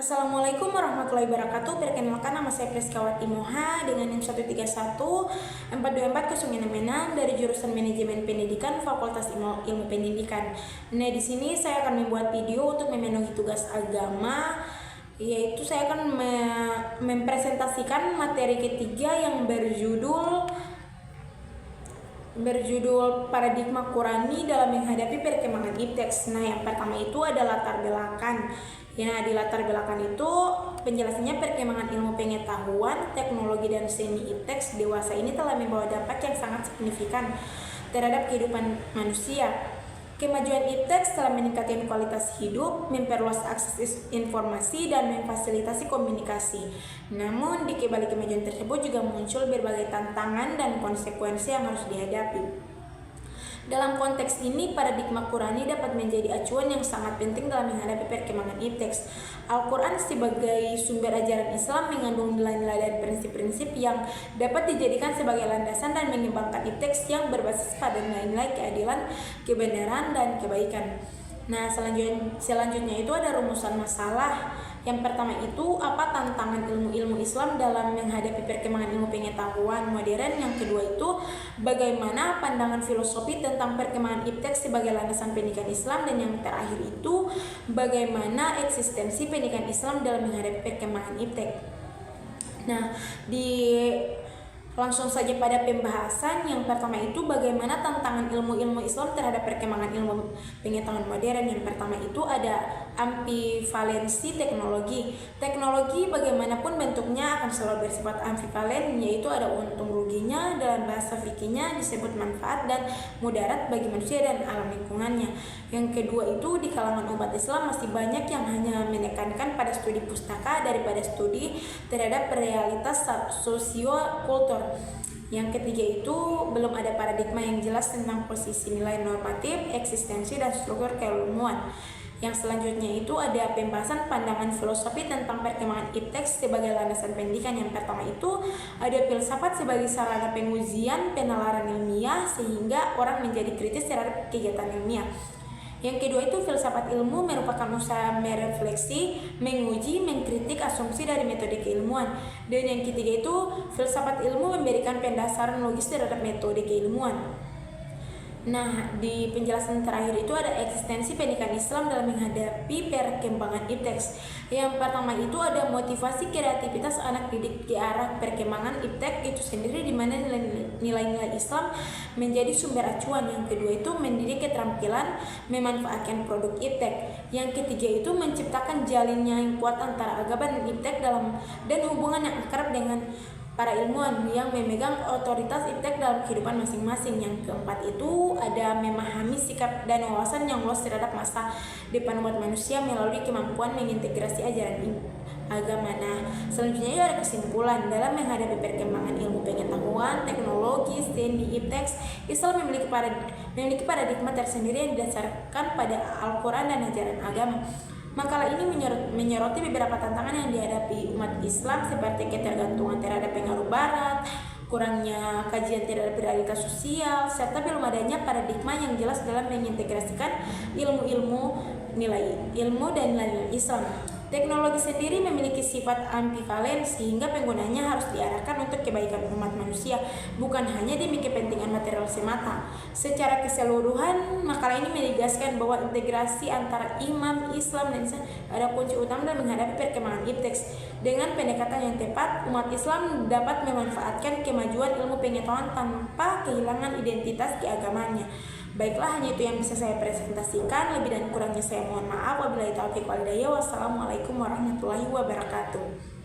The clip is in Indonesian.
Assalamualaikum warahmatullahi wabarakatuh. Perkenalkan, nama saya Priskawati Moha dengan NIM 131424066 dari jurusan Manajemen Pendidikan Fakultas Ilmu Pendidikan. Nah, di sini saya akan membuat video untuk memenuhi tugas agama, yaitu saya akan mempresentasikan materi ketiga yang berjudul paradigma Qurani dalam menghadapi perkembangan ipteks. Nah, yang pertama itu ada latar belakang. Ya, di latar belakang itu penjelasannya perkembangan ilmu pengetahuan, teknologi dan seni ipteks dewasa ini telah membawa dampak yang sangat signifikan terhadap kehidupan manusia. Kemajuan ipteks telah meningkatkan kualitas hidup, memperluas akses informasi, dan memfasilitasi komunikasi. Namun, di balik kemajuan tersebut juga muncul berbagai tantangan dan konsekuensi yang harus dihadapi. Dalam konteks ini, paradigma Qurani dapat menjadi acuan yang sangat penting dalam menghadapi perkembangan ipteks. Al-Quran sebagai sumber ajaran Islam mengandung nilai-nilai dan prinsip-prinsip yang dapat dijadikan sebagai landasan dan mengembangkan ipteks yang berbasis pada nilai-nilai keadilan, kebenaran, dan kebaikan. Nah, selanjutnya itu ada rumusan masalah. Yang pertama itu, apa tantangan ilmu-ilmu Islam dalam menghadapi perkembangan ilmu pengetahuan modern. Yang kedua itu, bagaimana pandangan filosofi tentang perkembangan ipteks sebagai landasan pendidikan Islam. Dan yang terakhir itu, bagaimana eksistensi pendidikan Islam dalam menghadapi perkembangan ipteks. Nah, langsung saja pada pembahasan. Yang pertama itu, bagaimana tantangan ilmu-ilmu Islam terhadap perkembangan ilmu pengetahuan modern. Yang pertama itu ada ambivalensi teknologi. Teknologi bagaimanapun bentuknya akan selalu bersifat ambivalen, yaitu ada untung ruginya. Dalam bahasa fikihnya disebut manfaat dan mudarat bagi manusia dan alam lingkungannya. Yang kedua itu, di kalangan umat Islam masih banyak yang hanya menekankan pada studi pustaka daripada studi terhadap realitas sosio-kultur. Yang ketiga itu, belum ada paradigma yang jelas tentang posisi nilai normatif, eksistensi, dan struktur keilmuan. Yang selanjutnya itu ada pembahasan pandangan filosofi tentang perkembangan ipteks sebagai landasan pendidikan. Yang pertama itu ada filsafat sebagai sarana pengujian penalaran ilmiah sehingga orang menjadi kritis terhadap kegiatan ilmiah. Yang kedua itu, filsafat ilmu merupakan usaha merefleksi, menguji, mengkritik asumsi dari metode keilmuan. Dan yang ketiga itu, filsafat ilmu memberikan pendasaran logis terhadap metode keilmuan. Nah, di penjelasan terakhir itu ada eksistensi pendidikan Islam dalam menghadapi perkembangan ipteks. Yang pertama itu ada motivasi kreativitas anak didik di arah perkembangan ipteks itu sendiri, di mana nilai-nilai Islam menjadi sumber acuan. Yang kedua itu mendidik keterampilan memanfaatkan produk ipteks. Yang ketiga itu menciptakan jalinnya yang kuat antara agama dan ipteks dan hubungan yang akrab dengan para ilmuwan yang memegang otoritas ipteks dalam kehidupan masing-masing. Yang keempat itu ada memahami sikap dan wawasan yang luas terhadap masa depan umat manusia melalui kemampuan mengintegrasi ajaran agama. Nah, selanjutnya ada kesimpulan. Dalam menghadapi perkembangan ilmu pengetahuan, teknologi, seni, ipteks, Islam memiliki paradigma tersendiri yang didasarkan pada Al-Quran dan ajaran agama. Makalah ini menyoroti beberapa tantangan yang dihadapi umat Islam seperti ketergantungan terhadap pengaruh Barat, kurangnya kajian terhadap realitas sosial, serta belum adanya paradigma yang jelas dalam mengintegrasikan ilmu dan nilai Islam. Teknologi sendiri memiliki sifat ambivalen sehingga penggunanya harus diarahkan untuk kebaikan umat manusia, bukan hanya demi kepentingan material semata. Secara keseluruhan, makalah ini menegaskan bahwa integrasi antara imam, Islam, dan Islam adalah kunci utama dalam menghadapi perkembangan ipteks. Dengan pendekatan yang tepat, umat Islam dapat memanfaatkan kemajuan ilmu pengetahuan tanpa kehilangan identitas keagamannya. Baiklah, hanya itu yang bisa saya presentasikan. Lebih dan kurangnya saya mohon maaf. Wabillahi taufiq wal hidayah. Wassalamualaikum warahmatullahi wabarakatuh.